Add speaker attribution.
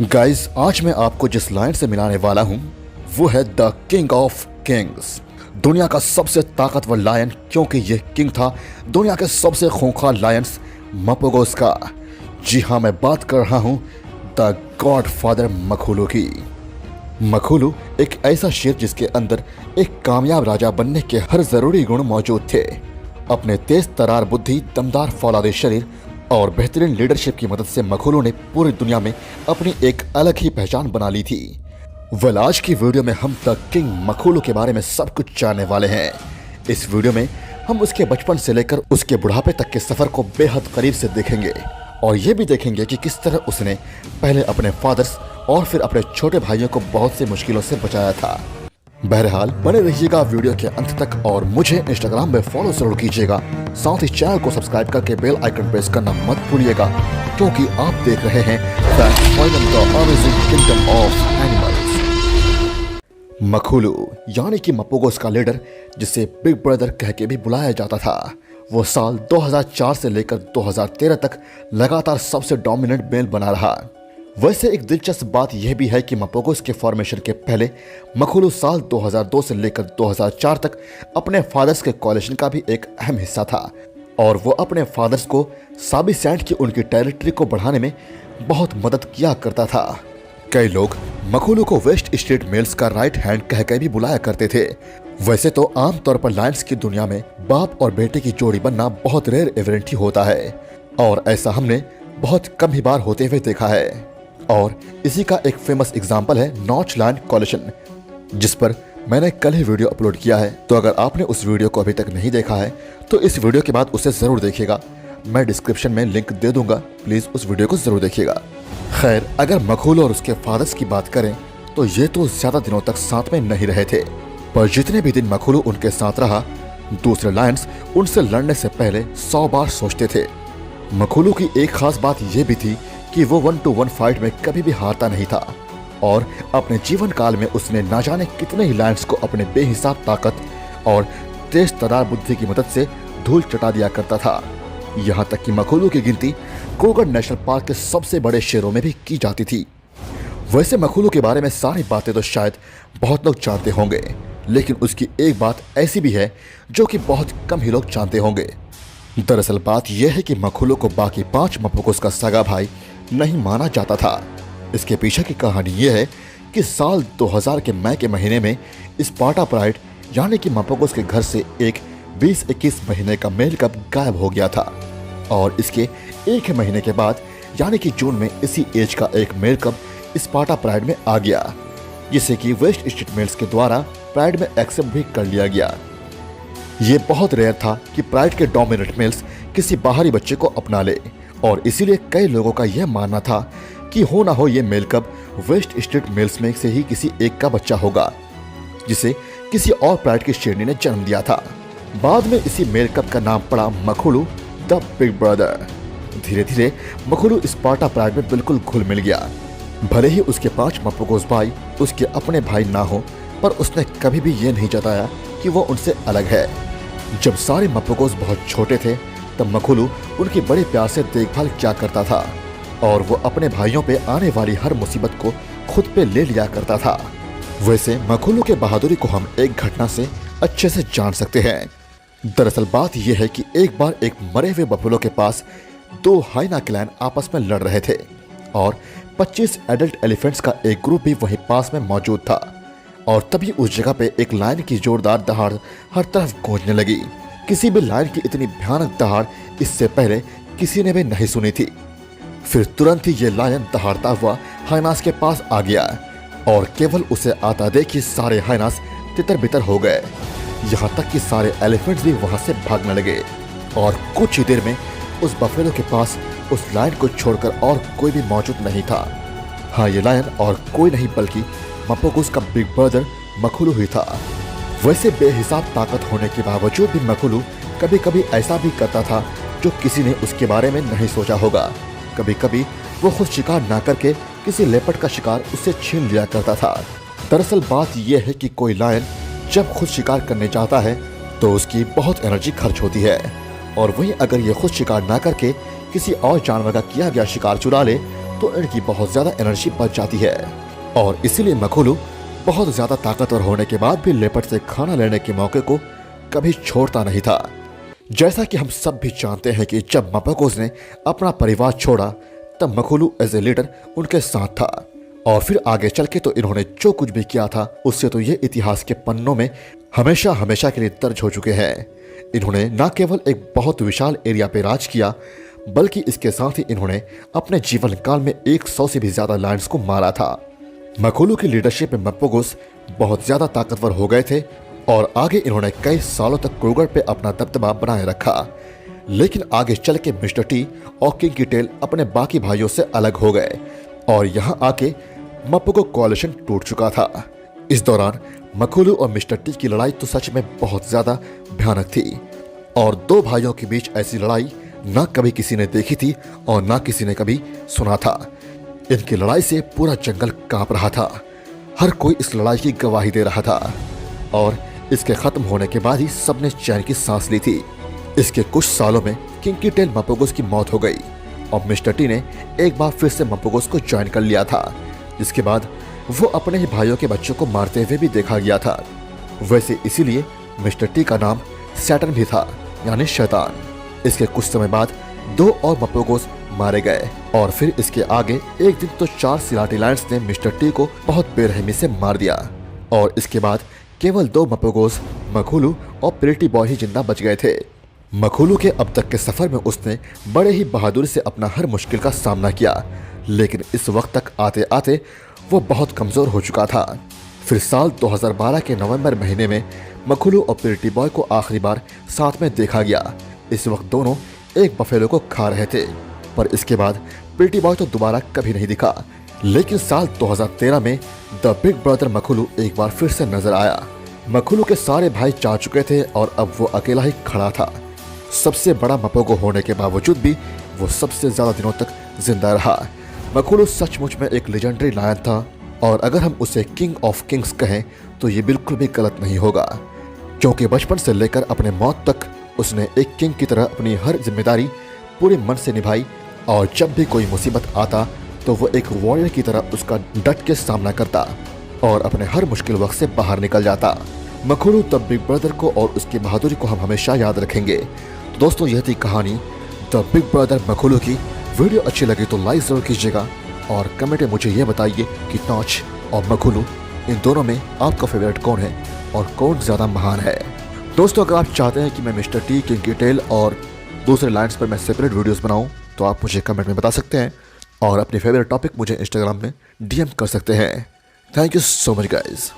Speaker 1: Guys, आज मैं आपको जिस लायन से मिलाने वाला हूँ वो है द किंग ऑफ किंग्स, दुनिया का सबसे ताकतवर लायन, क्योंकि ये किंग था दुनिया के सबसे खूंखार लायंस मपोगोस का। जी हाँ, मैं बात कर रहा हूँ द गॉड फादर मखुलू की। मखुलू एक ऐसा शेर जिसके अंदर एक कामयाब राजा बनने के हर जरूरी गुण मौजूद थे। अपने तेज तरार बुद्धि, दमदार फौलादी शरीर और बेहतरीन लीडरशिप की मदद से मखुलू ने पूरी दुनिया में अपनी एक अलग ही पहचान बना ली थी। वेल, आज की वीडियो में हम द किंग मखुलू के बारे में सब कुछ जानने वाले हैं। इस वीडियो में हम उसके बचपन से लेकर उसके बुढ़ापे तक के सफर को बेहद करीब से देखेंगे और ये भी देखेंगे कि किस तरह उसने पहले अपने फादर्स और फिर अपने छोटे भाइयों को बहुत सी मुश्किलों से बचाया था। बहरहाल बने रहिएगा वीडियो के अंत तक और मुझे इंस्टाग्राम में फॉलो जरूर कीजिएगा। साथ ही चैनल को सब्सक्राइब करके बेल आइकन प्रेस करना मत भूलिएगा, क्योंकि आप देख रहे हैं the amazing kingdom of animals. मखुलू यानी कि मपोगोस का लीडर, जिसे बिग ब्रदर कह के भी बुलाया जाता था, वो साल 2004 से लेकर 2013 तक लगातार सबसे डोमिनेंट मेल बना रहा। वैसे एक दिलचस्प बात यह भी है कि मपोगोस के फॉर्मेशन के पहले मखुलू साल 2002 से लेकर 2004 तक अपने फादर्स के कोalition का भी एक अहम हिस्सा था और वो अपने फादर्स को साबिसेंट की उनकी टेरिटरी को बढ़ाने में बहुत मदद किया करता था। कई लोग मखुलू को वेस्ट स्ट्रीट मेल्स का राइट हैंड कहकर भी बुलाया करते थे। वैसे तो आमतौर पर लायंस की दुनिया में बाप और बेटे की जोड़ी बनना बहुत रेयर इवेंट ही होता है और ऐसा हमने बहुत कम ही बार होते हुए देखा है। और इसी का एक फेमस एग्जाम्पल है नॉच लायन कोalition, जिस पर मैंने कल ही वीडियो अपलोड किया है। तो अगर आपने उस वीडियो को अभी तक नहीं देखा है तो इस वीडियो के बाद उसे जरूर देखिएगा। मैं डिस्क्रिप्शन में लिंक दे दूंगा, प्लीज उस वीडियो को जरूर देखिएगा। खैर, अगर मखुलू और उसके फादर्स की बात करें तो ये तो ज्यादा दिनों तक साथ में नहीं रहे थे, पर जितने भी दिन मखुलू उनके साथ रहा, दूसरे लायंस उनसे लड़ने से पहले 100 बार सोचते थे। मखुलू की एक खास बात यह भी थी कि वो 1-to-1 फाइट में कभी भी हारता नहीं था और अपने जीवन काल में उसने ना जाने कितने ही लायंस को अपने बेहिसाब ताकत और तेज तरार बुद्धि की मदद से धूल चटा दिया करता था। यहाँ तक कि मखुलू की गिनती क्रूगर नेशनल पार्क के सबसे बड़े शेरों में भी की जाती थी। वैसे मखुलू के बारे में सारी बातें तो शायद बहुत लोग जानते होंगे, लेकिन उसकी एक बात ऐसी भी है जो कि बहुत कम ही लोग जानते होंगे। दरअसल बात यह है कि मखुलू को बाकी 5 मपोगोस का सगा भाई नहीं माना जाता था। इसके पीछे की कहानी यह है कि साल 2000 के मई के महीने में स्पार्टा प्राइड यानी कि मपोगोस के घर से एक 20-21 महीने का मेल कब गायब हो गया था और इसके एक महीने के बाद यानी कि जून में इसी एज का एक मेल कब स्पार्टा प्राइड में आ गया, जिसे कि वेस्ट स्ट्रीट मेल्स के द्वारा प्राइड में एक्सेप्ट भी कर लिया गया। ये बहुत रेयर था कि प्राइड के डोमिनेंट मेल्स किसी बाहरी बच्चे को अपना ले और इसीलिए कई लोगों का यह मानना था कि हो ना हो ये मेल कब वेस्ट स्ट्रीट मेल्स में से ही किसी एक का बच्चा होगा, जिसे किसी और प्राइड की शेरनी ने जन्म दिया था। बाद में इसी मेल कब का नाम पड़ा मखुलू द बिग ब्रदर। धीरे धीरे मखुलू स्पार्टा प्राइड में बिल्कुल घुल मिल गया। भले ही उसके 5 मपोगोस भाई उसके अपने भाई ना हो, पर उसने कभी भी ये नहीं जताया कि वो उनसे अलग है। जब सारे मपोगोस बहुत छोटे थे तब मखुलू उनकी बड़े प्यार से देखभाल किया करता था और वो अपने भाइयों पे आने वाली हर मुसीबत को खुद पे ले लिया करता था। वैसे मखुलू के बहादुरी को हम एक घटना से अच्छे से जान सकते हैं। दरअसल बात यह है कि एक बार एक मरे हुए बफेलो के पास 2 हाइना क्लैन आपस में लड़ रहे थे और 25 एडल्ट एलिफेंट्स का एक ग्रुप भी वहीं पास में मौजूद था और तभी उस जगह पे एक लायन की जोरदार दहाड़ हर तरफ गूंजने लगी। किसी भी लायन की इतनी भयानक दहाड़ इससे पहले किसी ने भी नहीं सुनी थी। फिर तुरंत ही ये लायन दहाड़ता हुआ हाइनास के पास आ गया और केवल उसे आता देख ही सारे हाइनास तितर बितर हो गए। यहाँ तक कि सारे एलिफेंट्स भी वहां से भागने लगे और कुछ ही देर में उस बफेलो के पास उस लायन को छोड़कर और कोई भी मौजूद नहीं था। हाँ, ये लायन और कोई नहीं बल्कि मपोगोस का बिग ब्रदर मखुलू ही था। वैसे बेहिसाब ताकत होने के बावजूद भी मखुलू कभी कभी ऐसा भी करता था जो किसी ने उसके बारे में नहीं सोचा होगा। कभी कभी वो खुद शिकार ना करके किसी लेपर्ड का शिकार उससे छीन लिया करता था। दरअसल बात यह है कि कोई लायन जब खुद शिकार करने जाता है तो उसकी बहुत एनर्जी खर्च होती है और वहीं अगर ये खुद शिकार ना करके किसी और जानवर का किया गया शिकार चुरा ले तो इनकी बहुत ज्यादा एनर्जी बच जाती है और इसीलिए मखोलू बहुत ज्यादा ताकतवर होने के बाद भी लेपर्ड से खाना लेने के मौके को कभी छोड़ता नहीं था। जैसा कि हम सब भी जानते हैं कि जब मपागोस ने अपना परिवार छोड़ा तब मखोलू एज ए लीडर उनके साथ था और फिर आगे चल के तो इन्होंने जो कुछ भी किया था उससे तो ये इतिहास के पन्नों में हमेशा हमेशा के लिए दर्ज हो चुके हैं। इन्होंने न केवल एक बहुत विशाल एरिया पे राज किया बल्कि इसके साथ ही इन्होंने अपने जीवन काल में 100 से भी ज्यादा लायंस को मारा था। मखोलू की लीडरशिप में मपागोस बहुत ज्यादा ताकतवर हो गए थे और आगे इन्होंने कई सालों तक क्रूगर पे अपना दबदबा बनाए रखा। लेकिन आगे चल के मिस्टर टी और किंग की टेल अपने बाकी भाइयों से अलग हो गए और यहाँ आके मपागो कोalition टूट चुका था। इस दौरान मखोलू और मिस्टर टी की लड़ाई तो सच में बहुत ज्यादा भयानक थी और दो भाइयों के बीच ऐसी लड़ाई ना कभी किसी ने देखी थी और ना किसी ने कभी सुना था। इनकी लड़ाई से पूरा जंगल कांप रहा था, हर कोई इस लड़ाई की गवाही दे रहा था और इसके खत्म होने के बाद ही सबने चैन की सांस ली थी। इसके कुछ सालों में किंग की टेल मपागोस की मौत हो गई और मिस्टर टी ने एक बार फिर से मपागोस को ज्वाइन कर लिया था, जिसके बाद वो अपने ही भाइयों के बच्चों को मारते हुए भी देखा गया था। वैसे इसीलिए मिस्टर टी का नाम सैटर्न भी था, यानी शैतान। इसके कुछ समय बाद 2 और मपागोस मारे गए और फिर इसके आगे एक दिन तो 4 सिलाटी लायंस ने मिस्टर टी को बहुत बेरहमी से मार दिया और इसके बाद केवल 2 मपागोस मखोलू और प्रिटी बॉय ही जिंदा बच गए थे। मखोलू के अब तक के सफर में उसने बड़े ही बहादुरी से अपना हर मुश्किल का सामना किया, लेकिन इस वक्त तक आते आते वो बहुत कमजोर हो चुका था। फिर साल 2012 के नवंबर महीने में मखोलू और प्रिटी बॉय को आखिरी बार साथ में देखा गया। इस वक्त दोनों एक बफेलो को खा रहे थे, पर इसके बाद प्रिटी बॉय तो दोबारा कभी नहीं दिखा। लेकिन साल 2013 में द बिग ब्रदर मखोलू एक बार फिर से नजर आया। मखोलू के सारे भाई जा चुके थे और अब वो अकेला ही खड़ा था। सबसे बड़ा मपागो होने के बावजूद भी वो सबसे ज्यादा दिनों तक जिंदा रहा। मखोलू सचमुच में एक लेजेंडरी लायन था और अगर हम उसे किंग ऑफ किंग्स कहें तो ये बिल्कुल भी गलत नहीं होगा, क्योंकि बचपन से लेकर अपने मौत तक उसने एक किंग की तरह अपनी हर जिम्मेदारी पूरे मन से निभाई और जब भी कोई मुसीबत आता तो वो एक वॉरियर की तरह उसका डट के सामना करता और अपने हर मुश्किल वक्त से बाहर निकल जाता। मखोलू द बिग ब्रदर को और उसकी बहादुरी को हम हमेशा याद रखेंगे। तो दोस्तों, यह थी कहानी द बिग ब्रदर मखोलू की। वीडियो अच्छी लगी तो लाइक जरूर कीजिएगा और कमेंट में मुझे यह बताइए कि नॉच और मखोलू इन दोनों में आपका फेवरेट कौन है और कौन ज्यादा महान है। दोस्तों, अगर आप चाहते हैं कि मैं मिस्टर टी, किंग की टेल और दूसरे लायंस पर मैं सेपरेट वीडियोस बनाऊं तो आप मुझे कमेंट में बता सकते हैं और अपने फेवरेट टॉपिक मुझे इंस्टाग्राम में DM कर सकते हैं। Thank you so much guys.